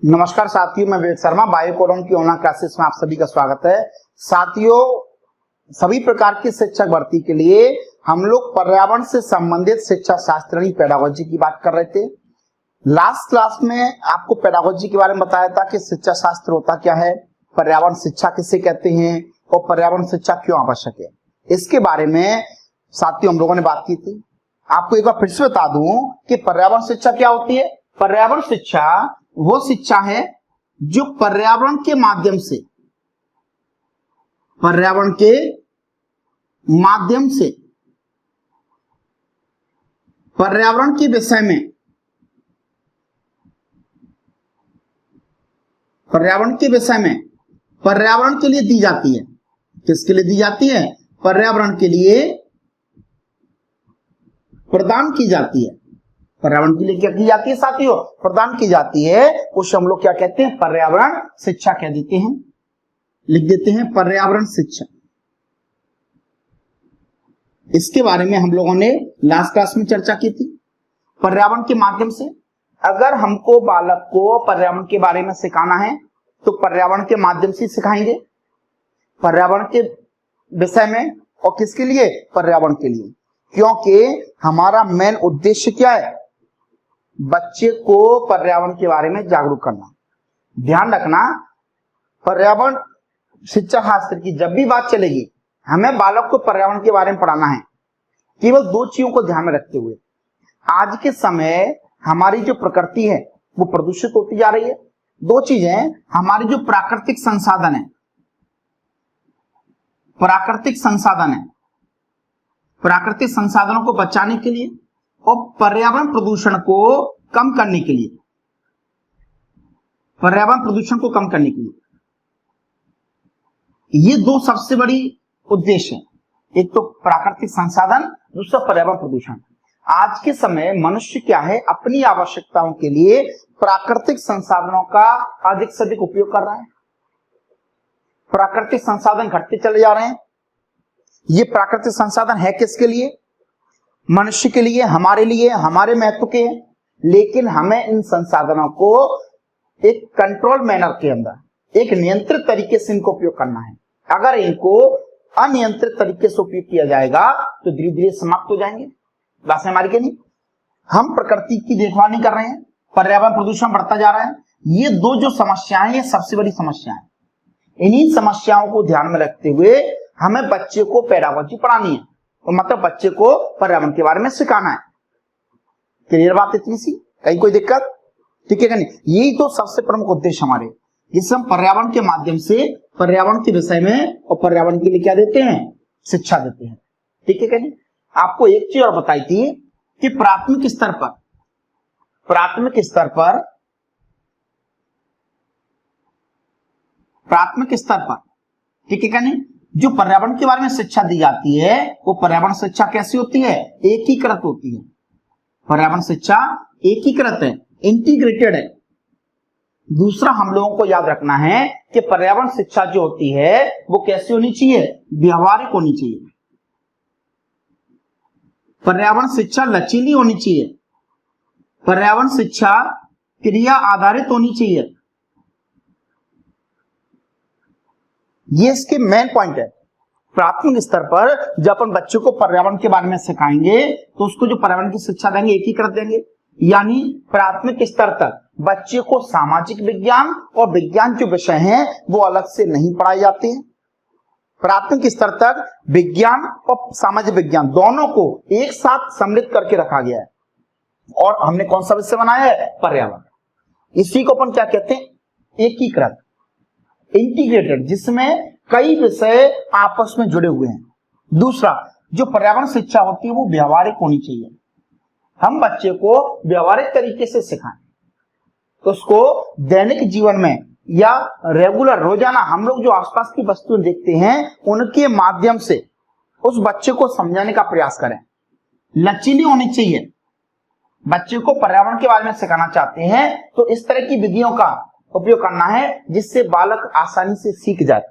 नमस्कार साथियों, मैं विवेक शर्मा बायोकोडॉन की ऑनलाइन क्लासेस में आप सभी का स्वागत है। साथियों, सभी प्रकार की शिक्षक भर्ती के लिए हम लोग पर्यावरण से संबंधित शिक्षा शास्त्र पेडागोजी की बात कर रहे थे। लास्ट क्लास में आपको पेडागोजी के बारे में बताया था कि शिक्षा शास्त्र होता क्या है, पर्यावरण शिक्षा किसे कहते हैं और पर्यावरण शिक्षा क्यों आवश्यक है, इसके बारे में साथियों हम लोगों ने बात की थी। आपको एक बार फिर से बता दूं कि पर्यावरण शिक्षा क्या होती है। पर्यावरण शिक्षा वो शिक्षा है जो पर्यावरण के माध्यम से पर्यावरण के विषय में पर्यावरण के लिए दी जाती है। किसके लिए दी जाती है? पर्यावरण के लिए प्रदान की जाती है। पर्यावरण के लिए क्या की जाती है साथियों? प्रदान की जाती है। उसे हम लोग क्या कहते हैं? पर्यावरण शिक्षा कह देते हैं। लिख देते हैं पर्यावरण शिक्षा। इसके बारे में हम लोगों ने लास्ट क्लास में चर्चा की थी। पर्यावरण के माध्यम से अगर हमको बालक को पर्यावरण के बारे में सिखाना है तो पर्यावरण के माध्यम से सिखाएंगे, पर्यावरण के विषय में। और किसके लिए? पर्यावरण के लिए। क्योंकि हमारा मेन उद्देश्य क्या है? बच्चे को पर्यावरण के बारे में जागरूक करना। ध्यान रखना, पर्यावरण शिक्षा शास्त्र की जब भी बात चलेगी, हमें बालक को पर्यावरण के बारे में पढ़ाना है केवल दो चीजों को ध्यान में रखते हुए। आज के समय हमारी जो प्रकृति है वो प्रदूषित होती जा रही है। दो चीजें, हमारे जो प्राकृतिक संसाधनों को बचाने के लिए और पर्यावरण प्रदूषण को कम करने के लिए, ये दो सबसे बड़ी उद्देश्य है। एक तो प्राकृतिक संसाधन, दूसरा पर्यावरण प्रदूषण। आज के समय मनुष्य क्या है? अपनी आवश्यकताओं के लिए प्राकृतिक संसाधनों का अधिक से अधिक उपयोग कर रहा है। प्राकृतिक संसाधन घटते चले जा रहे हैं। ये प्राकृतिक संसाधन है किसके लिए? मनुष्य के लिए, हमारे लिए, हमारे महत्व के हैं। लेकिन हमें इन संसाधनों को एक कंट्रोल मैनर के अंदर, एक नियंत्रित तरीके से इनको उपयोग करना है। अगर इनको अनियंत्रित तरीके से उपयोग किया जाएगा तो धीरे धीरे समाप्त हो जाएंगे। बात हमारी के नहीं, हम प्रकृति की देखभाल नहीं कर रहे हैं, पर्यावरण प्रदूषण बढ़ता जा रहा है। ये दो जो समस्याएं, ये सबसे बड़ी समस्या है। इन्हीं समस्याओं को ध्यान में रखते हुए हमें बच्चे को पेडागोजी पढ़ानी है, तो मतलब बच्चे को पर्यावरण के बारे में सिखाना है। क्लियर बात इतनी सी? कहीं कोई दिक्कत? ठीक है कि नहीं? यही तो सबसे प्रमुख उद्देश्य हमारे, जिससे हम पर्यावरण के माध्यम से पर्यावरण के विषय में और पर्यावरण के लिए क्या देते हैं? शिक्षा देते हैं। ठीक है कि नहीं? आपको एक चीज और बताई थी कि प्राथमिक स्तर पर ठीक है क्या नहीं, जो पर्यावरण के बारे में शिक्षा दी जाती है वो पर्यावरण शिक्षा कैसी होती है? एकीकृत होती है। पर्यावरण शिक्षा एकीकृत है, इंटीग्रेटेड है। दूसरा हम लोगों को याद रखना है कि पर्यावरण शिक्षा जो होती है वो कैसी होनी चाहिए? व्यवहारिक होनी चाहिए। पर्यावरण शिक्षा लचीली होनी चाहिए। पर्यावरण शिक्षा क्रिया आधारित होनी चाहिए। ये इसके मेन पॉइंट है। प्राथमिक स्तर पर जब अपन बच्चों को पर्यावरण के बारे में सिखाएंगे तो उसको जो पर्यावरण की शिक्षा देंगे एकीकृत देंगे। यानी प्राथमिक स्तर तक बच्चे को सामाजिक विज्ञान और विज्ञान जो विषय हैं वो अलग से नहीं पढ़ाए जाते हैं। प्राथमिक स्तर तक विज्ञान और सामाजिक विज्ञान दोनों को एक साथ सम्मिलित करके रखा गया है। और हमने कौन सा विषय बनाया है? पर्यावरण। इसी को अपन क्या कहते हैं? एकीकृत, इंटीग्रेटेड, जिसमें कई विषय आपस में जुड़े हुए हैं। दूसरा, जो पर्यावरण शिक्षा होती है वो व्यवहारिक होनी चाहिए। हम बच्चे को व्यवहारिक तरीके से सिखाएं तो उसको दैनिक जीवन में या रेगुलर रोजाना हम लोग जो आसपास की वस्तुएं देखते हैं उनके माध्यम से उस बच्चे को समझाने का प्रयास करें। लचीली होनी चाहिए। बच्चे को पर्यावरण के बारे में सिखाना चाहते हैं तो इस तरह की विधियों का उपयोग करना है जिससे बालक आसानी से सीख जाए।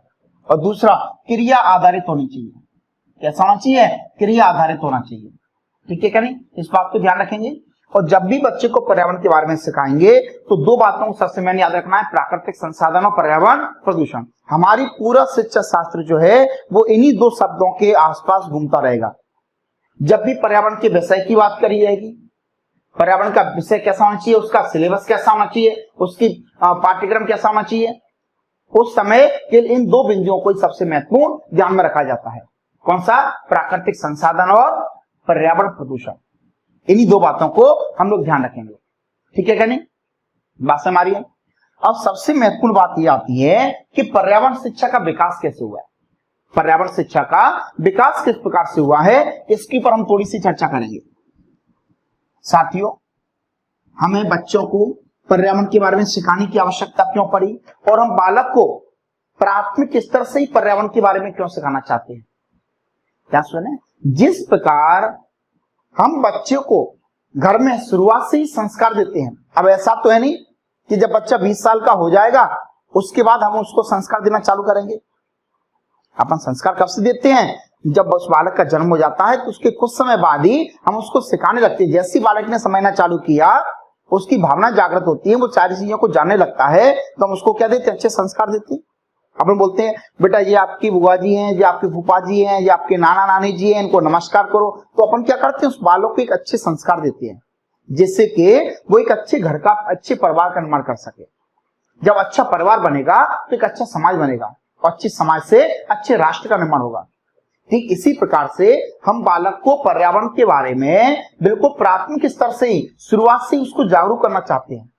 और दूसरा, क्रिया आधारित होनी चाहिए। कैसा होना चाहिए? क्रिया आधारित होना चाहिए। ठीक है क्या नहीं? इस बात को ध्यान रखेंगे। और जब भी बच्चे को पर्यावरण के बारे में सिखाएंगे तो दो बातों को सबसे मैंने याद रखना है, प्राकृतिक संसाधन और पर्यावरण प्रदूषण। हमारी पूरा शिक्षा शास्त्र जो है वो इन्हीं दो शब्दों के आसपास घूमता रहेगा। जब भी पर्यावरण के विषय की बात करी जाएगी, पर्यावरण का विषय कैसा होना चाहिए, उसका सिलेबस कैसा होना चाहिए, उसकी पाठ्यक्रम कैसा होना चाहिए, उस समय के इन दो बिंदुओं को सबसे महत्वपूर्ण ध्यान में रखा जाता है। कौन सा? प्राकृतिक संसाधन और पर्यावरण प्रदूषण। इन्हीं दो बातों को हम लोग ध्यान रखेंगे। ठीक है क्या नहीं? बात समझ आ रही है? अब सबसे महत्वपूर्ण बात यह आती है कि पर्यावरण शिक्षा का विकास कैसे हुआ है। पर्यावरण शिक्षा का विकास किस प्रकार से हुआ है, इसके पर हम थोड़ी सी चर्चा करेंगे। साथियों, हमें बच्चों को पर्यावरण के बारे में सिखाने की आवश्यकता क्यों पड़ी, और हम बालक को प्राथमिक स्तर से ही पर्यावरण के बारे में क्यों सिखाना चाहते हैं? क्या सुने? जिस प्रकार हम बच्चे को घर में शुरुआत से ही संस्कार देते हैं, अब ऐसा तो है नहीं कि जब बच्चा 20 साल का हो जाएगा उसके बाद हम उसको संस्कार देना चालू करेंगे। अपन संस्कार कब से देते हैं? जब उस बालक का जन्म हो जाता है तो उसके कुछ समय बाद ही हम उसको सिखाने लगते हैं। जैसे बालक ने समझना चालू किया, उसकी भावना जागृत होती है, वो सारी चीजों को जानने लगता है, तो हम उसको क्या देते हैं? अच्छे संस्कार देते हैं। अपन बोलते हैं बेटा ये आपकी बुआ जी हैं, ये आपके फूफा जी हैं, ये आपके नाना नानी जी हैं, इनको नमस्कार करो। तो अपन क्या करते हैं? उस बालक को एक अच्छे संस्कार देते हैं जिससे कि वो एक अच्छे घर का, अच्छे परिवार का निर्माण कर सके। जब अच्छा परिवार बनेगा तो एक अच्छा समाज बनेगा, और अच्छे समाज से अच्छे राष्ट्र का निर्माण होगा। ठीक इसी प्रकार से हम बालक को पर्यावरण के बारे में बिल्कुल प्राथमिक स्तर से ही, शुरुआत से ही उसको जागरूक करना चाहते हैं।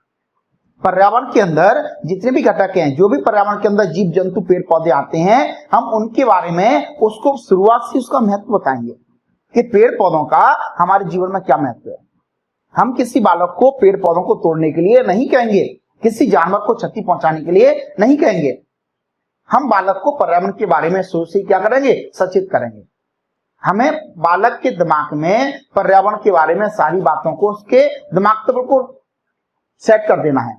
पर्यावरण के अंदर जितने भी घटक हैं, जो भी पर्यावरण के अंदर जीव जंतु पेड़ पौधे आते हैं, हम उनके बारे में उसको शुरुआत से उसका महत्व बताएंगे कि पेड़ पौधों का हमारे जीवन में क्या महत्व है। हम किसी बालक को पेड़ पौधों को तोड़ने के लिए नहीं कहेंगे, किसी जानवर को क्षति पहुंचाने के लिए नहीं कहेंगे। हम बालक को पर्यावरण के बारे में सोच से क्या करेंगे? सचेत करेंगे। हमें बालक के दिमाग में पर्यावरण के बारे में सारी बातों को उसके दिमाग पर बिल्कुल सेट कर देना है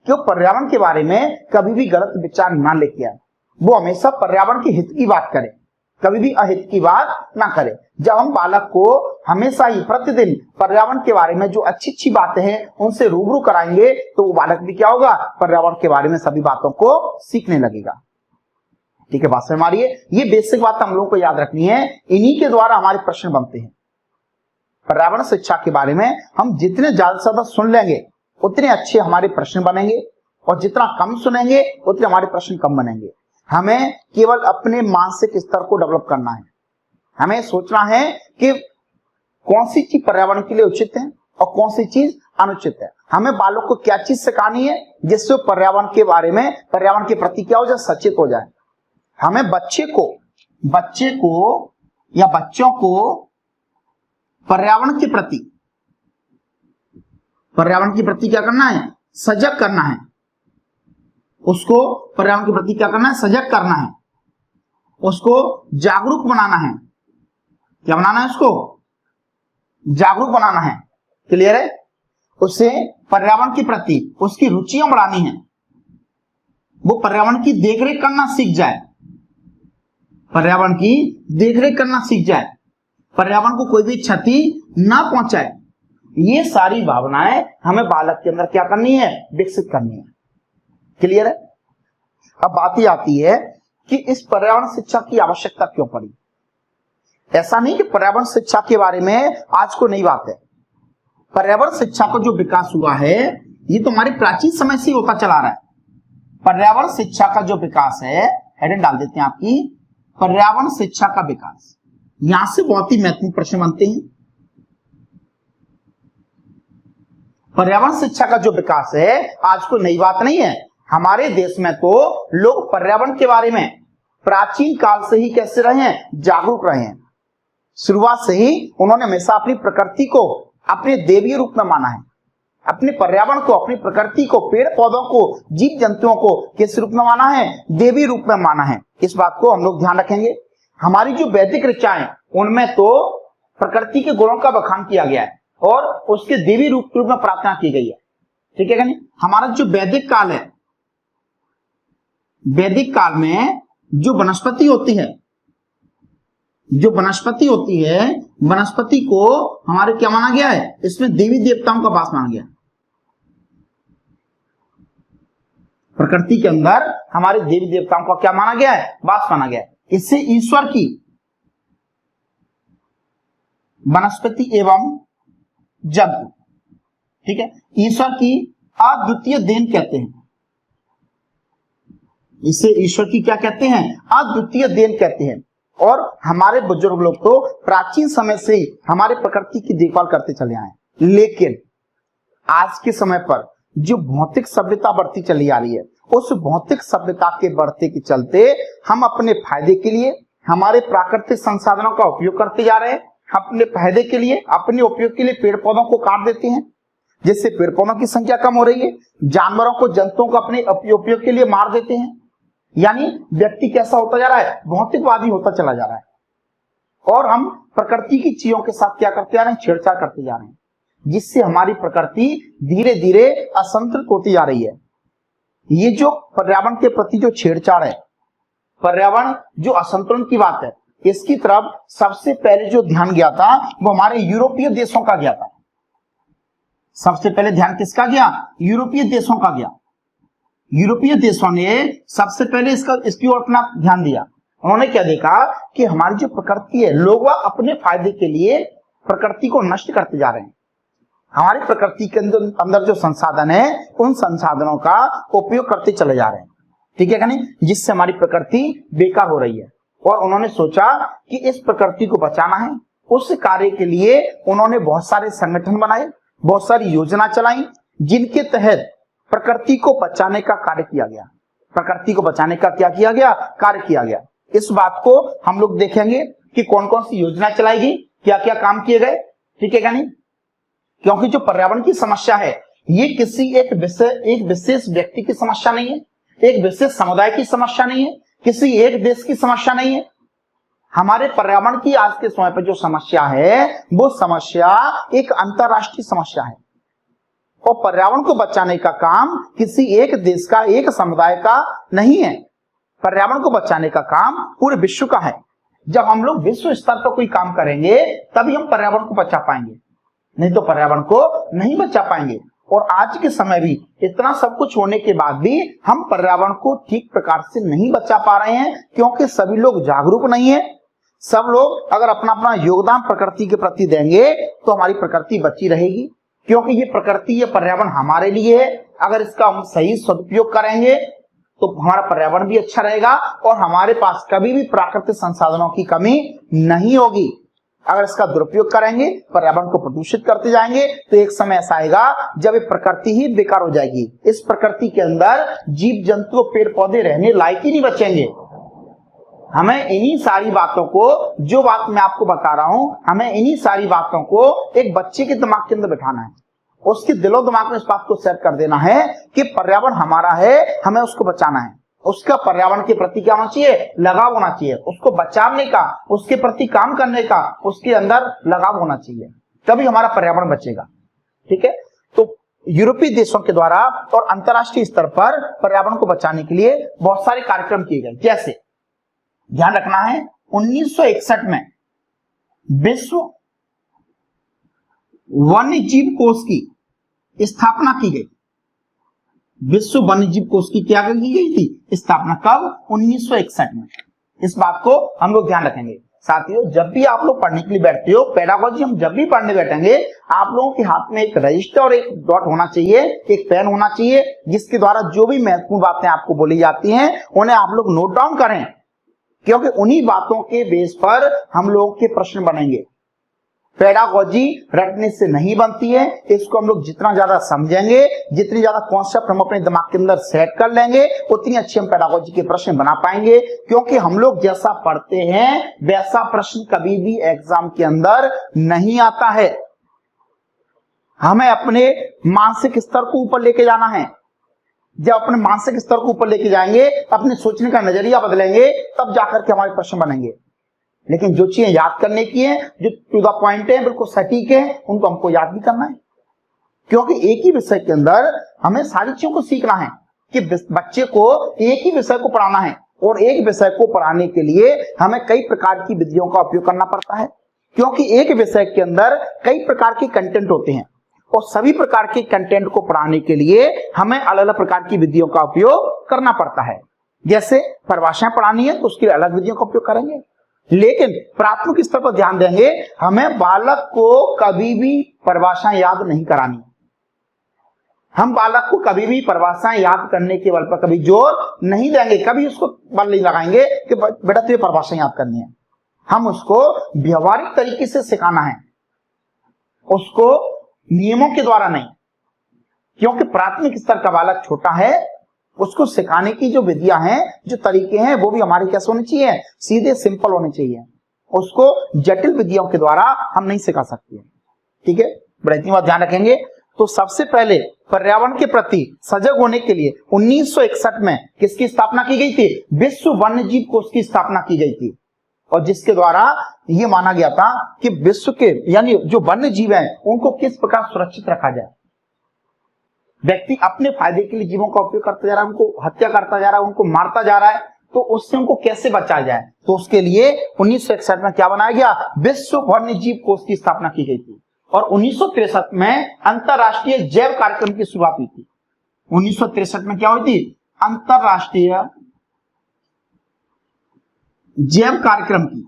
कि वो पर्यावरण के बारे में कभी भी गलत विचार ना लेके आए। वो हमेशा पर्यावरण के हित की बात करे, कभी भी अहित की बात ना करे। जब हम बालक को हमेशा ही प्रतिदिन पर्यावरण के बारे में जो अच्छी अच्छी बातें हैं उनसे रूबरू कराएंगे तो वो बालक भी क्या होगा? पर्यावरण के बारे में सभी बातों को सीखने लगेगा। ठीक है, बात समझ में आ रही है? ये बेसिक बात हम लोगों को याद रखनी है। इन्हीं के द्वारा हमारे प्रश्न बनते हैं। पर्यावरण शिक्षा के बारे में हम जितने ज्यादा से ज्यादा सुन लेंगे उतने अच्छे हमारे प्रश्न बनेंगे, और जितना कम सुनेंगे उतने हमारे प्रश्न कम बनेंगे। हमें केवल अपने मानसिक स्तर को डेवलप करना है। हमें सोचना है कि कौन सी चीज पर्यावरण के लिए उचित है और कौन सी चीज अनुचित है। हमें बालक को क्या चीज सिखानी है जिससे पर्यावरण के बारे में, पर्यावरण के प्रति क्या हो जाए? सचेत हो जाए। हमें बच्चे को या बच्चों को पर्यावरण के प्रति क्या करना है? सजग करना है। उसको पर्यावरण के प्रति क्या करना है? सजग करना है। उसको जागरूक बनाना है। क्या बनाना है? उसको जागरूक बनाना है। क्लियर है? उसे पर्यावरण के प्रति उसकी रुचियां बढ़ानी है। वो पर्यावरण की देखरेख करना सीख जाए, पर्यावरण की देखरेख करना सीख जाए, पर्यावरण को कोई भी क्षति ना पहुंचाए। ये सारी भावनाएं हमें बालक के अंदर क्या करनी है? विकसित करनी है। क्लियर है? अब बात ही आती है कि इस पर्यावरण शिक्षा की आवश्यकता क्यों पड़ी। ऐसा नहीं कि पर्यावरण शिक्षा के बारे में आज को नई बात है। पर्यावरण शिक्षा को जो विकास हुआ है ये तो हमारे प्राचीन समय से होता चला रहा है। पर्यावरण शिक्षा का जो विकास है, हेडिंग डाल देते हैं आपकी, पर्यावरण शिक्षा का विकास। यहां से बहुत ही महत्वपूर्ण प्रश्न बनते हैं। पर्यावरण शिक्षा का जो विकास है आज को नई बात नहीं है। हमारे देश में तो लोग पर्यावरण के बारे में प्राचीन काल से ही कैसे रहे हैं? जागरूक रहे हैं। शुरुआत से ही उन्होंने हमेशा अपनी प्रकृति को अपने देवीय रूप में माना है। अपने पर्यावरण को, अपनी प्रकृति को, पेड़ पौधों को, जीव जंतुओं को किस रूप में माना है? देवी रूप में माना है। इस बात को हम लोग ध्यान रखेंगे। हमारी जो वैदिक ऋचाएं उनमें तो प्रकृति के गुणों का बखान किया गया है और उसके देवी रूप में प्रार्थना की गई है। ठीक है क्या नहीं? हमारा जो वैदिक काल है, वैदिक काल में जो वनस्पति होती है वनस्पति को हमारे क्या माना गया है, इसमें देवी देवताओं का वास माना गया। प्रकृति के अंदर हमारे देवी देवताओं का क्या माना गया है, वास माना गया है। इससे ईश्वर की वनस्पति एवं जंतु, ठीक है, ईश्वर की अद्वितीय देन कहते हैं। इसे ईश्वर की क्या कहते हैं, अद्वितीय देन कहते हैं। और हमारे बुजुर्ग लोग तो प्राचीन समय से ही हमारे प्रकृति की देखभाल करते चले आए, लेकिन आज के समय पर जो भौतिक सभ्यता बढ़ती चली आ रही है, उस भौतिक सभ्यता के बढ़ते के चलते हम अपने फायदे के लिए हमारे प्राकृतिक संसाधनों का उपयोग करते जा रहे हैं। अपने फायदे के लिए, अपने उपयोग के लिए पेड़ पौधों को काट देते हैं, जिससे पेड़ पौधों की संख्या कम हो रही है। जानवरों को, जंतुओं को अपने उपयोग के लिए मार देते हैं। यानी व्यक्ति कैसा होता जा रहा है, भौतिकवादी होता चला जा रहा है। और हम प्रकृति की चीजों के साथ क्या करते जा रहे हैं, छेड़छाड़ करते जा रहे हैं, जिससे हमारी प्रकृति धीरे धीरे असंतुलित होती जा रही है। ये जो पर्यावरण के प्रति जो छेड़छाड़ है, पर्यावरण जो असंतुलन की बात है, इसकी तरफ सबसे पहले जो ध्यान गया था वो हमारे यूरोपीय देशों का गया था। सबसे पहले ध्यान किसका गया, यूरोपीय देशों का गया। यूरोपीय देशों ने सबसे पहले इसकी ओर अपना ध्यान दिया। उन्होंने क्या देखा कि हमारी जो प्रकृति है, लोग अपने फायदे के लिए प्रकृति को नष्ट करते जा रहे हैं। हमारी प्रकृति के अंदर जो संसाधन है, उन संसाधनों का उपयोग करते चले जा रहे हैं, ठीक है क्या नहीं, जिससे हमारी प्रकृति बेकार हो रही है। और उन्होंने सोचा कि इस प्रकृति को बचाना है। उस कार्य के लिए उन्होंने बहुत सारे संगठन बनाए, बहुत सारी योजना चलाई, जिनके तहत प्रकृति को बचाने का कार्य किया गया। प्रकृति को बचाने का क्या किया गया, कार्य किया गया। इस बात को हम लोग देखेंगे कि कौन कौन सी योजना चलाई गई, क्या क्या काम किए गए, ठीक है क्या नहीं। क्योंकि जो पर्यावरण की समस्या है, ये किसी एक विशेष व्यक्ति की समस्या नहीं है, एक विशेष समुदाय की समस्या नहीं है, किसी एक देश की समस्या नहीं है। हमारे पर्यावरण की आज के समय पर जो समस्या है, वो समस्या एक अंतरराष्ट्रीय समस्या है। और पर्यावरण को बचाने का काम किसी एक देश का, एक समुदाय का नहीं है। पर्यावरण को बचाने का काम पूरे विश्व का है। जब हम लोग विश्व स्तर पर कोई काम करेंगे, तभी हम पर्यावरण को बचा पाएंगे, नहीं तो पर्यावरण को नहीं बचा पाएंगे। और आज के समय भी इतना सब कुछ होने के बाद भी हम पर्यावरण को ठीक प्रकार से नहीं बचा पा रहे हैं, क्योंकि सभी लोग जागरूक नहीं है। सब लोग अगर अपना अपना योगदान प्रकृति के प्रति देंगे तो हमारी प्रकृति बची रहेगी, क्योंकि ये प्रकृति, ये पर्यावरण हमारे लिए है। अगर इसका हम सही सदुपयोग करेंगे तो हमारा पर्यावरण भी अच्छा रहेगा और हमारे पास कभी भी प्राकृतिक संसाधनों की कमी नहीं होगी। अगर इसका दुरुपयोग करेंगे, पर्यावरण को प्रदूषित करते जाएंगे, तो एक समय ऐसा आएगा जब ये प्रकृति ही बेकार हो जाएगी। इस प्रकृति के अंदर जीव जंतु, पेड़ पौधे रहने लायक ही नहीं बचेंगे। हमें इन्हीं सारी बातों को, जो बात मैं आपको बता रहा हूं, हमें इन्हीं सारी बातों को एक बच्चे के दिमाग के अंदर बिठाना है। उसके दिलो दिमाग में इस बात को सेट कर देना है कि पर्यावरण हमारा है, हमें उसको बचाना है। उसका पर्यावरण के प्रति क्या होना चाहिए, लगाव होना चाहिए। उसको बचाने का, उसके प्रति काम करने का उसके अंदर लगाव होना चाहिए, तभी हमारा पर्यावरण बचेगा, ठीक है। तो यूरोपीय देशों के द्वारा और अंतरराष्ट्रीय स्तर पर पर्यावरण को बचाने के लिए बहुत सारे कार्यक्रम किए गए। जैसे ध्यान रखना है, 1961 में विश्व वन्य जीव कोष की स्थापना की गई। विश्व वन्य जीव कोष की क्या की गई थी, स्थापना कब, 1961 में। इस बात को हम लोग ध्यान रखेंगे। साथियों, जब भी आप लोग पढ़ने के लिए बैठते हो, पेडागोजी हम जब भी पढ़ने बैठेंगे, आप लोगों के हाथ में एक रजिस्टर और एक डॉट होना चाहिए, एक पेन होना चाहिए, जिसके द्वारा जो भी महत्वपूर्ण बातें आपको बोली जाती हैं उन्हें आप लोग नोट डाउन करें, क्योंकि उन्हीं बातों के बेस पर हम लोगों के प्रश्न बनेंगे। पेडागोजी रटने से नहीं बनती है। इसको हम लोग जितना ज्यादा समझेंगे, जितनी ज्यादा कॉन्सेप्ट हम अपने दिमाग के अंदर सेट कर लेंगे, उतनी अच्छी हम पेडागोजी के प्रश्न बना पाएंगे। क्योंकि हम लोग जैसा पढ़ते हैं वैसा प्रश्न कभी भी एग्जाम के अंदर नहीं आता है। हमें अपने मानसिक स्तर को ऊपर लेके जाना है। जब अपने मानसिक स्तर को ऊपर लेके जाएंगे, अपने सोचने का नजरिया बदलेंगे, तब जाकर के हमारे प्रश्न बनेंगे। लेकिन जो चीजें याद करने की है, जो टू द पॉइंट है, बिल्कुल सटीक है, उनको हमको याद भी करना है। क्योंकि एक ही विषय के अंदर हमें सारी चीजों को सीखना है कि बच्चे को एक ही विषय को पढ़ाना है, और एक विषय को पढ़ाने के लिए हमें कई प्रकार की विधियों का उपयोग करना पड़ता है। क्योंकि एक विषय के अंदर कई प्रकार के कंटेंट होते हैं और सभी प्रकार के कंटेंट को पढ़ाने के लिए हमें अलग अलग प्रकार की विधियों का उपयोग करना पड़ता है। जैसे परिभाषाएं पढ़ानी है तो उसके लिए अलग विधियों का उपयोग करेंगे, लेकिन प्राथमिक स्तर पर ध्यान देंगे हमें बालक को कभी भी परिभाषाएं याद नहीं करानी। हम बालक को कभी भी परिभाषाएं याद करने के बल पर कभी जोर नहीं देंगे, कभी उसको बल नहीं लगाएंगे कि बेटा तुझे परिभाषाएं याद करनी है। हम उसको व्यवहारिक तरीके से सिखाना है, उसको नियमों के द्वारा नहीं, क्योंकि प्राथमिक स्तर का बालक छोटा है, उसको सिखाने की जो विधियां हैं, जो तरीके हैं, वो भी हमारे कैसे होने चाहिए, सीधे सिंपल होने चाहिए। उसको जटिल विधियों के द्वारा हम नहीं सिखा सकते। ठीक है, बड़ा इतनी बात ध्यान रखेंगे। तो सबसे पहले पर्यावरण के प्रति सजग होने के लिए 1961 में किसकी स्थापना की गई थी? विश्व वन्य जीव कोष की स्थापना की गई थी, और जिसके द्वारा यह माना गया था कि विश्व के यानी जो वन्य जीव हैं उनको किस प्रकार सुरक्षित रखा जाए। व्यक्ति अपने फायदे के लिए जीवों का उपयोग करता जा रहा है, उनको हत्या करता जा रहा है, उनको मारता जा रहा है, तो उससे उनको कैसे बचाया जाए। तो उसके लिए 1961 में क्या बनाया गया? विश्व वन्य जीव कोष की स्थापना की गई थी, और 1963 में अंतरराष्ट्रीय जैव कार्यक्रम की शुरुआत हुई थी। 1963 में क्या हुई थी? अंतरराष्ट्रीय जैव कार्यक्रम की,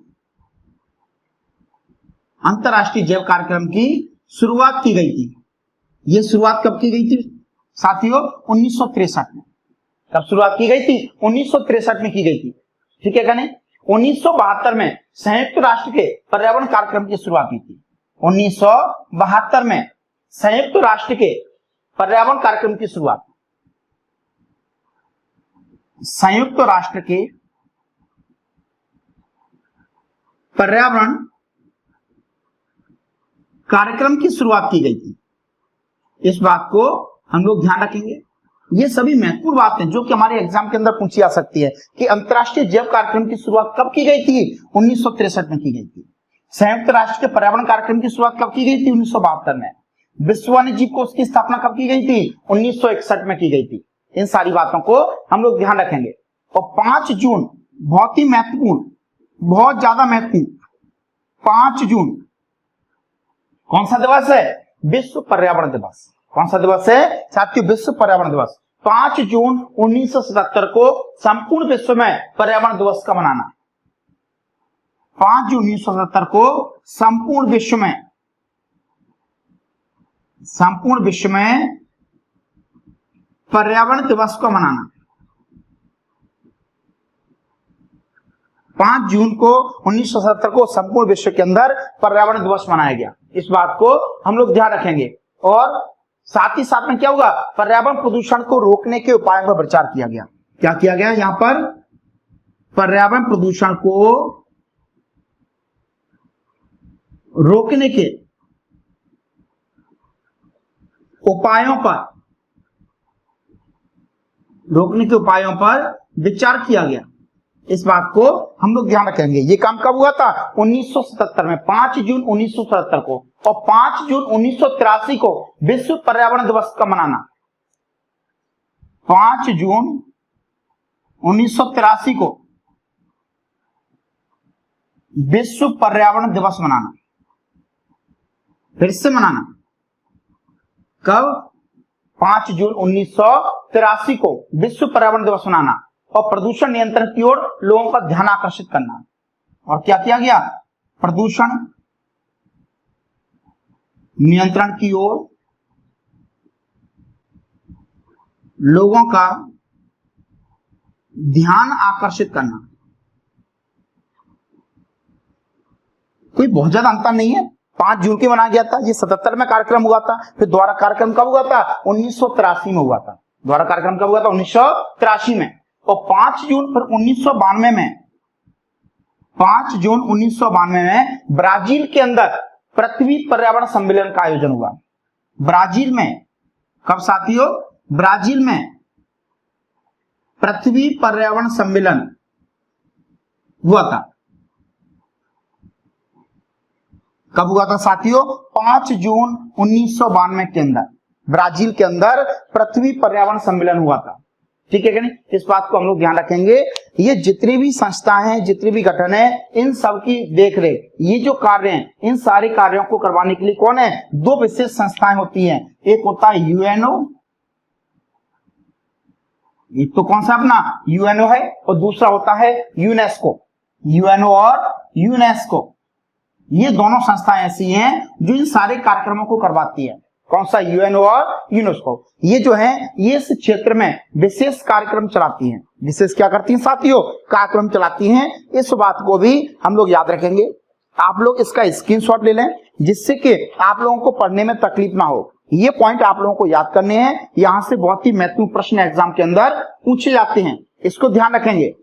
अंतरराष्ट्रीय जैव कार्यक्रम की शुरुआत की गई थी। यह शुरुआत कब की गई थी साथियों? 1963 में। कब शुरुआत की गई थी? 1963 में की गई थी। ठीक है क्या नहीं? 1972 में संयुक्त राष्ट्र के पर्यावरण कार्यक्रम की शुरुआत हुई थी। 1972 में संयुक्त राष्ट्र के पर्यावरण कार्यक्रम की शुरुआत, संयुक्त राष्ट्र के पर्यावरण कार्यक्रम की शुरुआत की गई थी। इस बात को हम लोग ध्यान रखेंगे। ये सभी महत्वपूर्ण बातें जो कि हमारे एग्जाम के अंदर पूछी जा सकती है कि अंतरराष्ट्रीय जैव कार्यक्रम की शुरुआत कब की गई थी? 1963 में की गई थी। संयुक्त राष्ट्र के पर्यावरण कार्यक्रम की शुरुआत कब की गई थी? 1972 में। विश्व वन्य जीव कोष की स्थापना कब की गई थी? 1961 में की गई थी। इन सारी बातों को हम लोग ध्यान रखेंगे। और 5 जून बहुत ही महत्वपूर्ण, बहुत ज्यादा महत्वपूर्ण, 5 जून कौन सा दिवस है? विश्व पर्यावरण दिवस। कौन सा दिवस है साथियों? विश्व पर्यावरण दिवस। 5 जून 1977 को संपूर्ण विश्व में पर्यावरण दिवस का मनाना। 5 जून 1977 को संपूर्ण विश्व में पर्यावरण दिवस को मनाना। 5 जून को 1977 को संपूर्ण विश्व के अंदर पर्यावरण दिवस मनाया गया। इस बात को हम लोग ध्यान रखेंगे। और साथ ही साथ में क्या होगा? पर्यावरण प्रदूषण को रोकने के उपायों पर विचार किया गया। क्या किया गया यहां पर? पर्यावरण प्रदूषण को रोकने के उपायों पर विचार किया गया। इस बात को हम लोग ध्यान रखेंगे। ये काम कब हुआ था? 1977 में, 5 जून 1977 को। और 5 जून 1983 को विश्व पर्यावरण दिवस का मनाना। 5 जून 1983 को विश्व पर्यावरण दिवस मनाना, फिर से मनाना। कब? 5 जून 1983 को विश्व पर्यावरण दिवस मनाना। और प्रदूषण नियंत्रण की ओर लोगों का ध्यान आकर्षित करना। और क्या किया गया? प्रदूषण नियंत्रण की ओर लोगों का ध्यान आकर्षित करना। कोई बहुत ज्यादा अंतर नहीं है। 5 जून को मनाया गया था, ये 77 में कार्यक्रम हुआ था। फिर द्वारा कार्यक्रम कब हुआ था? 1983 में हुआ था। द्वारा कार्यक्रम कब हुआ था? 1983 में। और 5 जून फिर 1992 में, 5 जून 1992 में ब्राजील के अंदर पृथ्वी पर्यावरण सम्मेलन का आयोजन हुआ। ब्राजील में कब साथियों? ब्राजील में पृथ्वी पर्यावरण सम्मेलन हुआ था। कब हुआ था साथियों? 5 जून 1992 के अंदर ब्राजील के अंदर पृथ्वी पर्यावरण सम्मेलन हुआ था। ठीक है कि नहीं? इस बात को हम लोग ध्यान रखेंगे। ये जितनी भी संस्थाएं हैं, जितनी भी गठन है, इन सब की देख रेख, ये जो कार्य हैं, इन सारे कार्यों को करवाने के लिए कौन है? दो विशेष संस्थाएं होती हैं। एक होता है यूएनओ, एक तो कौन सा अपना यूएनओ है, और दूसरा होता है यूनेस्को। यूएनओ और यूनेस्को, ये दोनों संस्थाएं ऐसी हैं जो इन सारे कार्यक्रमों को करवाती है। कौन सा? यूएनओ और यूनेस्को। ये जो है ये इस क्षेत्र में विशेष कार्यक्रम चलाती हैं। विशेष क्या करती हैं साथियों? कार्यक्रम चलाती हैं। इस बात को भी हम लोग याद रखेंगे। आप लोग इसका स्क्रीनशॉट ले लें जिससे कि आप लोगों को पढ़ने में तकलीफ ना हो। ये पॉइंट आप लोगों को याद करने हैं। यहां से बहुत ही महत्वपूर्ण प्रश्न एग्जाम के अंदर पूछे जाते हैं, इसको ध्यान रखेंगे।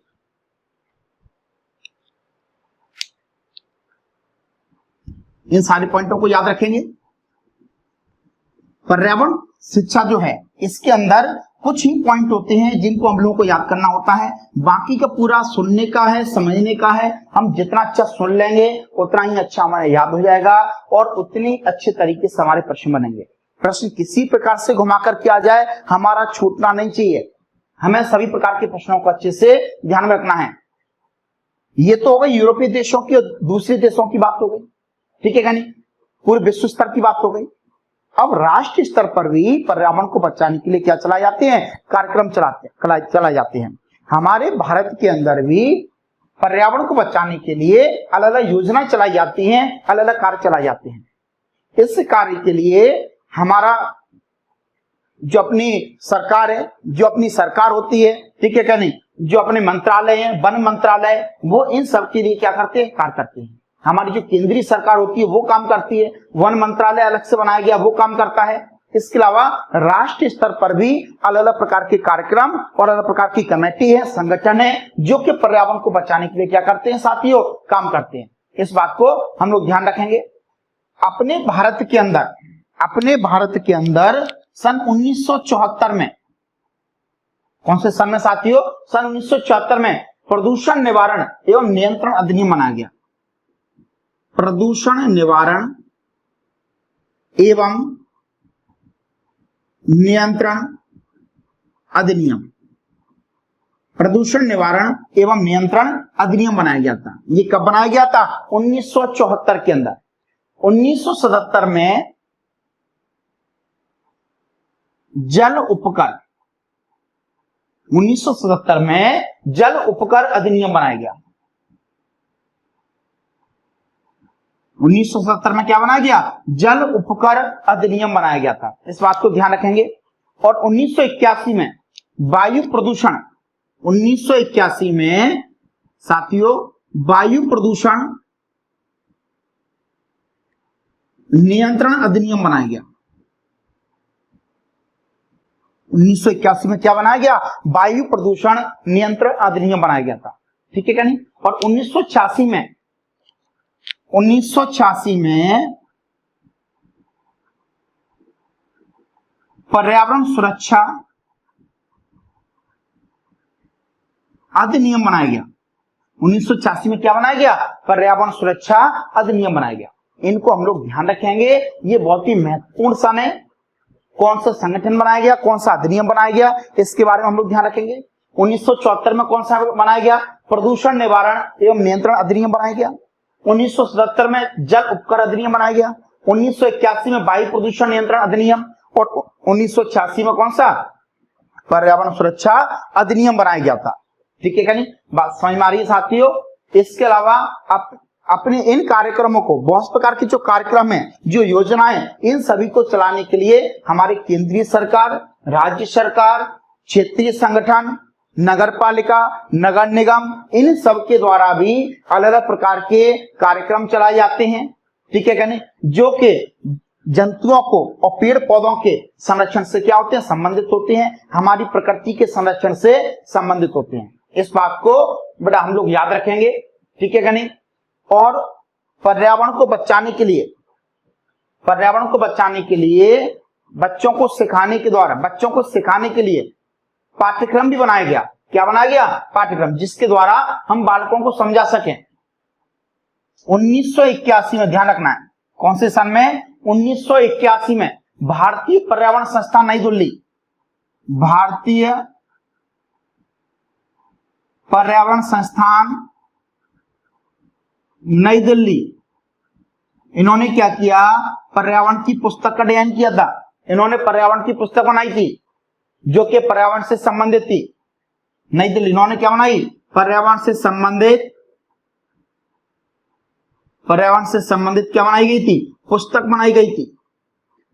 इन सारे पॉइंटों को याद रखेंगे। पर्यावरण शिक्षा जो है इसके अंदर कुछ ही पॉइंट होते हैं जिनको हम लोगों को याद करना होता है। बाकी का पूरा सुनने का है, समझने का है। हम जितना अच्छा सुन लेंगे उतना ही अच्छा हमारा याद हो जाएगा और उतनी अच्छे तरीके से हमारे प्रश्न बनेंगे। प्रश्न किसी प्रकार से घुमाकर किया जाए हमारा छूटना नहीं चाहिए। हमें सभी प्रकार के प्रश्नों को अच्छे से ध्यान में रखना है। ये तो हो गई यूरोपीय देशों की और दूसरे देशों की बात हो गई, ठीक है क्या नहीं? पूरे विश्व स्तर की बात हो गई। अब राष्ट्रीय स्तर पर भी पर्यावरण को बचाने के लिए क्या चलाए जाते हैं? कार्यक्रम चलाए जाते हैं। हमारे भारत के अंदर भी पर्यावरण को बचाने के लिए अलग अलग योजनाएं चलाई जाती हैं, अलग अलग कार्य चलाए जाते हैं। इस कार्य के लिए हमारा जो अपनी सरकार है, जो अपनी सरकार होती है, ठीक है क्या नहीं, जो अपने मंत्रालय है, वन मंत्रालय, वो इन सब के लिए क्या करते हैं? कार्य करते हैं। हमारी जो केंद्रीय सरकार होती है वो काम करती है, वन मंत्रालय अलग से बनाया गया वो काम करता है। इसके अलावा राष्ट्रीय स्तर पर भी अलग अलग प्रकार के कार्यक्रम और अलग प्रकार की कमेटी है, संगठन है जो कि पर्यावरण को बचाने के लिए क्या करते हैं साथियों? काम करते हैं। इस बात को हम लोग ध्यान रखेंगे। अपने भारत के अंदर सन 1974 में, कौन से सन में साथियों? सन 1974 में प्रदूषण निवारण एवं नियंत्रण अधिनियम बनाया गया। प्रदूषण निवारण एवं नियंत्रण अधिनियम, प्रदूषण निवारण एवं नियंत्रण अधिनियम बनाया गया था। ये कब बनाया गया था? 1974 के अंदर। 1977 में जल उपकर, 1977 में जल उपकर अधिनियम बनाया गया। 1977 में क्या बनाया गया? जल उपकर अधिनियम बनाया गया था। इस बात को ध्यान रखेंगे। और 1981 में वायु प्रदूषण, 1981 में साथियों वायु प्रदूषण नियंत्रण अधिनियम बनाया गया। 1981 में क्या बनाया गया? वायु प्रदूषण नियंत्रण अधिनियम बनाया गया था, ठीक है क्या नहीं? और 1986 में पर्यावरण सुरक्षा अधिनियम बनाया गया। 1986 में क्या बनाया गया? पर्यावरण सुरक्षा अधिनियम बनाया गया। इनको हम लोग ध्यान रखेंगे, ये बहुत ही महत्वपूर्ण सन है। कौन सा संगठन बनाया गया, कौन सा अधिनियम बनाया गया, इसके बारे में हम लोग ध्यान रखेंगे। 1974 में कौन सा बनाया गया? प्रदूषण निवारण एवं नियंत्रण अधिनियम बनाया गया। 1977 में जल उपकर अधिनियम बनाया गया। 1981 में वायु प्रदूषण नियंत्रण अधिनियम और 1986 में कौन सा? पर्यावरण सुरक्षा अधिनियम बनाया गया था, ठीक है क्या नहीं? बात समझ में आ रही है साथियों? इसके अलावा अपने इन कार्यक्रमों को, बहुत प्रकार के जो कार्यक्रम है, जो योजनाएं, इन सभी को चलाने के लिए हमारी केंद्रीय सरकार, राज्य सरकार, क्षेत्रीय संगठन, नगर पालिका, नगर निगम, इन सब के द्वारा भी अलग अलग प्रकार के कार्यक्रम चलाए जाते हैं, ठीक है क्या नहीं? जो कि जंतुओं को और पेड़ पौधों के संरक्षण से क्या होते हैं? संबंधित होते हैं, हमारी प्रकृति के संरक्षण से संबंधित होते हैं। इस बात को बेटा हम लोग याद रखेंगे, ठीक है क्या नहीं? और पर्यावरण को बचाने के लिए बच्चों को सिखाने के लिए पाठ्यक्रम भी बनाया गया। क्या बनाया गया? पाठ्यक्रम, जिसके द्वारा हम बालकों को समझा सकें। 1981 में ध्यान रखना है, कौन से सन में? 1981 में भारतीय पर्यावरण संस्थान नई दिल्ली, भारतीय पर्यावरण संस्थान नई दिल्ली, इन्होंने क्या किया, पर्यावरण की पुस्तक का अध्ययन किया था। इन्होंने पर्यावरण की पुस्तक बनाई थी जो कि पर्यावरण से संबंधित थी। नई दिल्ली, इन्होंने क्या बनाई, पर्यावरण से संबंधित क्या बनाई गई थी, पुस्तक बनाई गई थी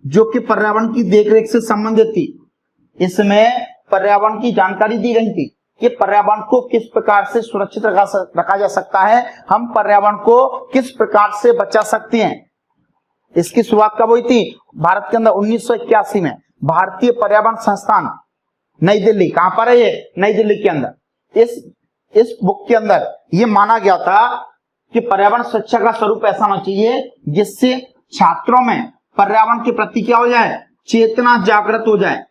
जो कि पर्यावरण की देखरेख से संबंधित थी। इसमें पर्यावरण की जानकारी दी गई थी कि पर्यावरण को किस प्रकार से सुरक्षित रखा जा सकता है, हम पर्यावरण को किस प्रकार से बचा सकते हैं। इसकी शुरुआत कब हुई थी, भारत के अंदर 1981 में भारतीय पर्यावरण संस्थान नई दिल्ली, कहां पर है ये, नई दिल्ली के अंदर। इस बुक के अंदर ये माना गया था कि पर्यावरण शिक्षा का स्वरूप ऐसा होना चाहिए जिससे छात्रों में पर्यावरण के प्रति क्या हो जाए, चेतना जागृत हो जाए।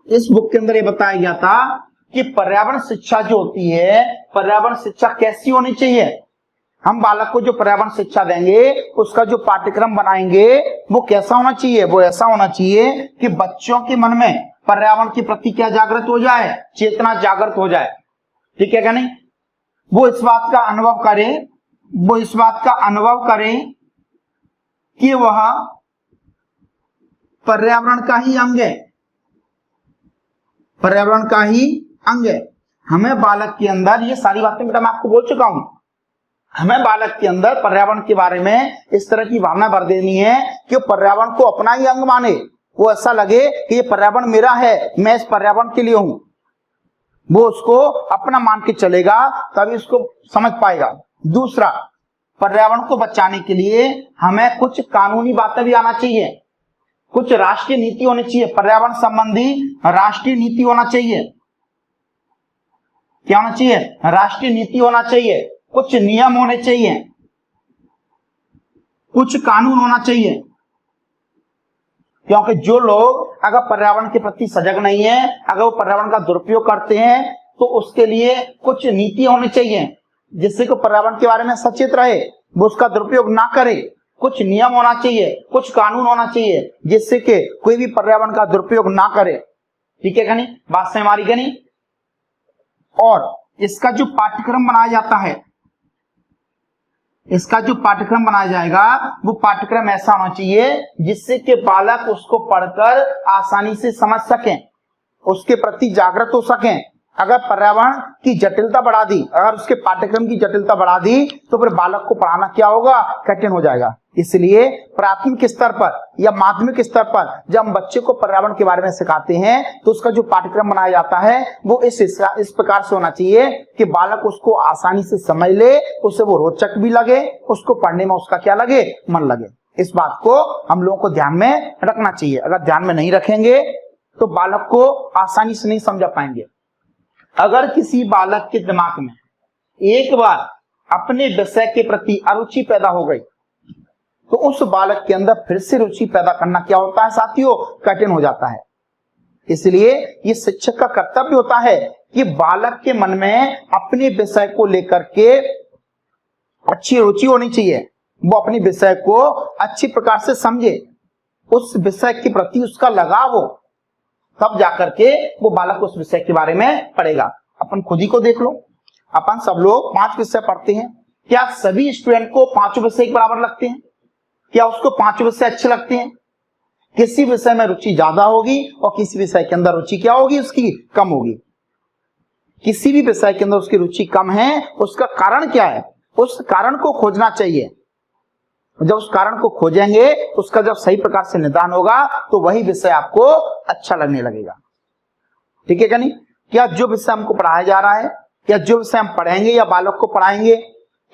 इस बुक के अंदर ये बताया गया था कि पर्यावरण शिक्षा जो होती है, पर्यावरण शिक्षा कैसी होनी चाहिए। हम बालक को जो पर्यावरण शिक्षा देंगे, उसका जो पाठ्यक्रम बनाएंगे वो कैसा होना चाहिए, वो ऐसा होना चाहिए कि बच्चों के मन में पर्यावरण के प्रति क्या जागृत हो जाए, चेतना जागृत हो जाए। ठीक है क्या नहीं, वो इस बात का अनुभव करें कि वह पर्यावरण का ही अंग है, पर्यावरण का ही अंग है। हमें बालक के अंदर, ये सारी बातें बेटा मैं आपको बोल चुका हूं, हमें बालक के अंदर पर्यावरण के बारे में इस तरह की भावना भर देनी है कि पर्यावरण को अपना ही अंग माने, वो ऐसा लगे कि ये पर्यावरण मेरा है, मैं इस पर्यावरण के लिए हूं। वो उसको अपना मान के चलेगा तभी उसको समझ पाएगा। दूसरा, पर्यावरण को बचाने के लिए हमें कुछ कानूनी बातें भी आना चाहिए, कुछ राष्ट्रीय नीति होनी चाहिए, पर्यावरण संबंधी राष्ट्रीय नीति होना चाहिए। क्या होना चाहिए, राष्ट्रीय नीति होना चाहिए, कुछ नियम होने चाहिए, कुछ कानून होना चाहिए। क्योंकि जो लोग अगर पर्यावरण के प्रति सजग नहीं है, अगर वो पर्यावरण का दुरुपयोग करते हैं, तो उसके लिए कुछ नीति होनी चाहिए जिससे कि पर्यावरण के बारे में सचेत रहे, वो उसका दुरुपयोग ना करे। कुछ नियम होना चाहिए, कुछ कानून होना चाहिए जिससे कि कोई भी पर्यावरण का दुरुपयोग ना करे। ठीक है क्या नहीं, बात से हमारी क्या नहीं। और इसका जो पाठ्यक्रम बनाया जाता है, इसका जो पाठ्यक्रम बनाया जाएगा वो पाठ्यक्रम ऐसा होना चाहिए जिससे कि बालक उसको पढ़कर आसानी से समझ सकें, उसके प्रति जागृत हो सकें। अगर पर्यावरण की जटिलता बढ़ा दी, अगर उसके पाठ्यक्रम की जटिलता बढ़ा दी, तो फिर बालक को पढ़ाना क्या होगा, कठिन हो जाएगा। इसलिए प्राथमिक स्तर पर या माध्यमिक स्तर पर जब हम बच्चे को पर्यावरण के बारे में सिखाते हैं तो उसका जो पाठ्यक्रम बनाया जाता है वो इस प्रकार से होना चाहिए कि बालक उसको आसानी से समझ ले, उसे वो रोचक भी लगे, उसको पढ़ने में उसका क्या लगे, मन लगे। इस बात को हम लोगों को ध्यान में रखना चाहिए। अगर ध्यान में नहीं रखेंगे तो बालक को आसानी से नहीं समझा पाएंगे। अगर किसी बालक के दिमाग में एक बार अपने विषय के प्रति अरुचि पैदा हो गई तो उस बालक के अंदर फिर से रुचि पैदा करना क्या होता है साथियों, कठिन हो जाता है। इसलिए ये शिक्षक का कर्तव्य होता है कि बालक के मन में अपने विषय को लेकर के अच्छी रुचि होनी चाहिए, वो अपने विषय को अच्छी प्रकार से समझे, उस विषय के प्रति उसका लगाव हो, तब जाकर के वो बालक उस विषय के बारे में पढ़ेगा। अपन खुद ही को देख लो, अपन सब लोग 5 विषय पढ़ते हैं, क्या सभी स्टूडेंट को 5 विषय एक बराबर लगते हैं? क्या उसको 5 विषय अच्छे लगते हैं? किसी विषय में रुचि ज्यादा होगी और किसी विषय के अंदर रुचि क्या होगी, उसकी कम होगी। किसी भी विषय के अंदर उसकी रुचि कम है, उसका कारण क्या है, उस कारण को खोजना चाहिए। जब उस कारण को खोजेंगे, उसका जब सही प्रकार से निदान होगा तो वही विषय आपको अच्छा लगने लगेगा। ठीक है क्या नहीं? क्या जो विषय हमको पढ़ाया जा रहा है, या जो विषय हम पढ़ेंगे या बालक को पढ़ाएंगे,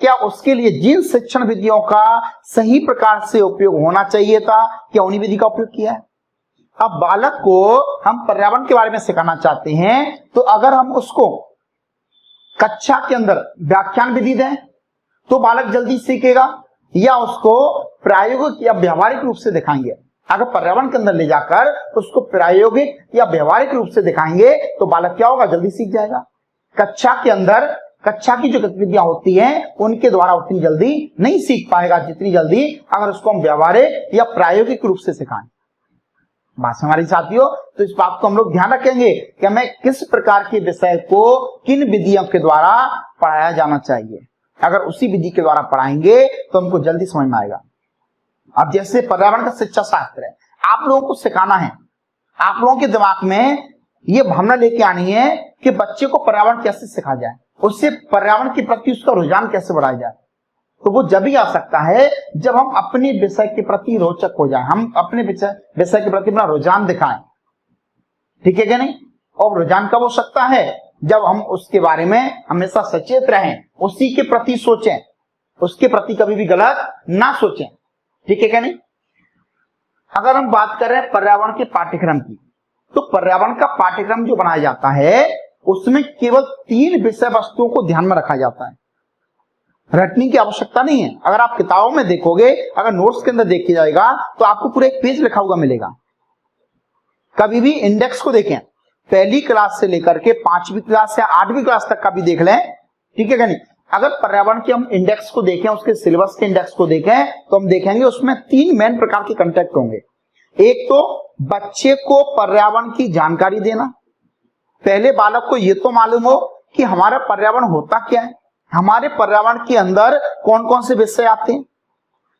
क्या उसके लिए जिन शिक्षण विधियों का सही प्रकार से उपयोग होना चाहिए था, क्या उन्हीं विधि का उपयोग किया है? अब बालक को हम पर्यावरण के बारे में सिखाना चाहते हैं, तो अगर हम उसको कक्षा के अंदर व्याख्यान विधि दें तो बालक जल्दी सीखेगा, या उसको प्रायोगिक या व्यवहारिक रूप से दिखाएंगे? अगर पर्यावरण के अंदर ले जाकर उसको प्रायोगिक या व्यवहारिक रूप से दिखाएंगे तो बालक क्या होगा, जल्दी सीख जाएगा। कक्षा के अंदर कक्षा की जो गतिविधियां होती हैं उनके द्वारा उतनी जल्दी नहीं सीख पाएगा जितनी जल्दी अगर उसको हम व्यवहारिक या प्रायोगिक रूप से सिखाएं। भाषा हमारी साथियों। तो इस बात को हम लोग ध्यान रखेंगे कि हमें किस प्रकार के विषय को किन विधियों के द्वारा पढ़ाया जाना चाहिए। अगर उसी विधि के द्वारा पढ़ाएंगे तो हमको जल्दी समझ में आएगा। अब जैसे पर्यावरण का शिक्षा शास्त्र है, आप लोगों को सिखाना है, आप लोगों के दिमाग में ये भावना लेके आनी है कि बच्चे को पर्यावरण कैसे सिखाया जाए, उससे पर्यावरण के प्रति उसका रुझान कैसे बढ़ाया जाए। तो वो जब ही आ सकता है जब हम अपने विषय के प्रति रोचक हो जाएं, हम अपने विषय के प्रति अपना रुझान दिखाएं। ठीक है क्या नहीं? और रुझान कब हो सकता है? जब हम उसके बारे में हमेशा सचेत रहें, उसी के प्रति सोचें, उसके प्रति कभी भी गलत ना सोचें। ठीक है क्या नहीं? अगर हम बात कर रहे हैं पर्यावरण के पाठ्यक्रम की, तो पर्यावरण का पाठ्यक्रम जो बनाया जाता है उसमें केवल 3 विषय वस्तुओं को ध्यान में रखा जाता है। रटने की आवश्यकता नहीं है। अगर आप किताबों में देखोगे, अगर नोट्स के अंदर देखा जाएगा तो आपको पूरा एक पेज लिखा हुआ मिलेगा। कभी भी इंडेक्स को देखें, पहली क्लास से लेकर के 5वीं क्लास या 8वीं क्लास तक का भी देख लें। ठीक है क्या नहीं? अगर पर्यावरण के हम इंडेक्स को देखें, उसके सिलेबस के इंडेक्स को देखें, तो हम देखेंगे उसमें 3 मेन प्रकार के कंटेंट होंगे। एक तो बच्चे को पर्यावरण की जानकारी देना। पहले बालक को यह तो मालूम हो कि हमारा पर्यावरण होता क्या है, हमारे पर्यावरण के अंदर कौन कौन से विषय आते हैं।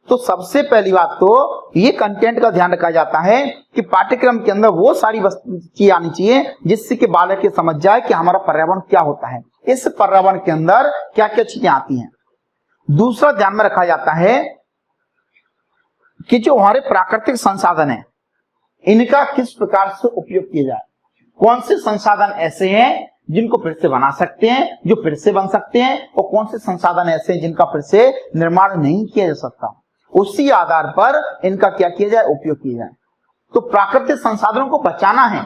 तो सबसे पहली बात तो ये कंटेंट का ध्यान रखा जाता है कि पाठ्यक्रम के अंदर वो सारी वस्तु चीजें आनी चाहिए जिससे कि बालक ये समझ जाए कि हमारा पर्यावरण क्या होता है, इस पर्यावरण के अंदर क्या क्या चीजें आती हैं। दूसरा ध्यान में रखा जाता है कि जो हमारे प्राकृतिक संसाधन है इनका किस प्रकार से उपयोग किया जाए। कौन से संसाधन ऐसे हैं जिनको फिर से बना सकते हैं, जो फिर से बन सकते हैं, और कौन से संसाधन ऐसे हैं जिनका फिर से निर्माण नहीं किया जा सकता। उसी आधार पर इनका क्या किया जाए, उपयोग किया जाए। तो प्राकृतिक संसाधनों को बचाना है।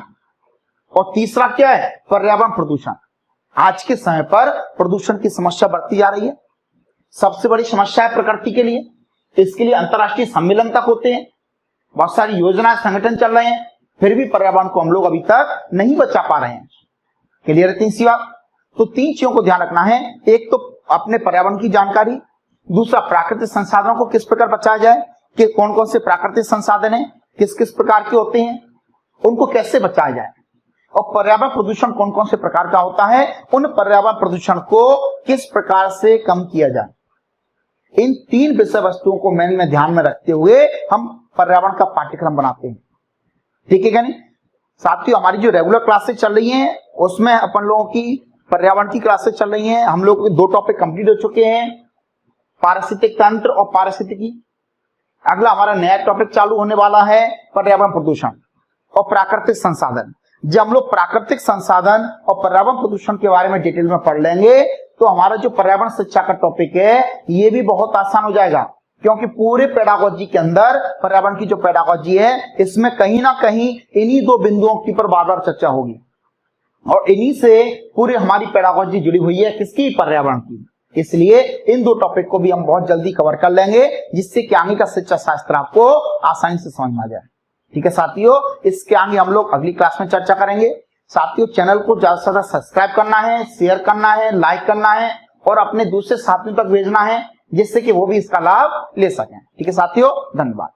और तीसरा क्या है, पर्यावरण प्रदूषण। आज के समय पर प्रदूषण की समस्या बढ़ती जा रही है, सबसे बड़ी समस्या है प्रकृति के लिए। इसके लिए अंतर्राष्ट्रीय सम्मेलन तक होते हैं, बहुत सारी योजनाएं संगठन चल रहे हैं, फिर भी पर्यावरण को हम लोग अभी तक नहीं बचा पा रहे हैं। क्लियर है? तीसरी बात तो 3 चीजों को ध्यान रखना है। एक तो अपने पर्यावरण की जानकारी, दूसरा प्राकृतिक संसाधनों को किस प्रकार बचाया जाए, कि कौन कौन से प्राकृतिक संसाधन हैं, किस किस प्रकार के होते हैं, उनको कैसे बचाया जाए, और पर्यावरण प्रदूषण कौन कौन से प्रकार का होता है, उन पर्यावरण प्रदूषण को किस प्रकार से कम किया जाए। इन 3 विषय वस्तुओं को मेन में ध्यान में रखते हुए हम पर्यावरण का पाठ्यक्रम बनाते हैं। ठीक है क्या नहीं? साथियों, हमारी जो रेगुलर क्लासेस चल रही हैं उसमें अपन लोगों की पर्यावरण की क्लासेस चल रही हैं। हम लोग 2 टॉपिक कंप्लीट हो चुके हैं, पारिस्थितिक तंत्र और पारिस्थितिकी। अगला हमारा नया टॉपिक चालू होने वाला है पर्यावरण प्रदूषण और प्राकृतिक संसाधन। जब हम लोग प्राकृतिक संसाधन और पर्यावरण प्रदूषण के बारे में डिटेल में पढ़ लेंगे तो हमारा जो पर्यावरण शिक्षा का टॉपिक है ये भी बहुत आसान हो जाएगा, क्योंकि पूरे पेडागोजी के अंदर पर्यावरण की जो पेडागोजी है इसमें कहीं ना कहीं इन्हीं 2 बिंदुओं की पर बार बार चर्चा होगी, और इन्हीं से पूरी हमारी पेडागोजी जुड़ी हुई है, किसकी? पर्यावरण की। इसलिए इन 2 टॉपिक को भी हम बहुत जल्दी कवर कर लेंगे, जिससे कि आगे का शिक्षा शास्त्र आपको आसानी से समझ में आ जाए। ठीक है साथियों, इसके आगे हम लोग अगली क्लास में चर्चा करेंगे। साथियों, चैनल को ज्यादा से ज्यादा सब्सक्राइब करना है, शेयर करना है, लाइक करना है और अपने दूसरे साथियों तक भेजना है, जिससे कि वो भी इसका लाभ ले सकें। ठीक है साथियों, धन्यवाद।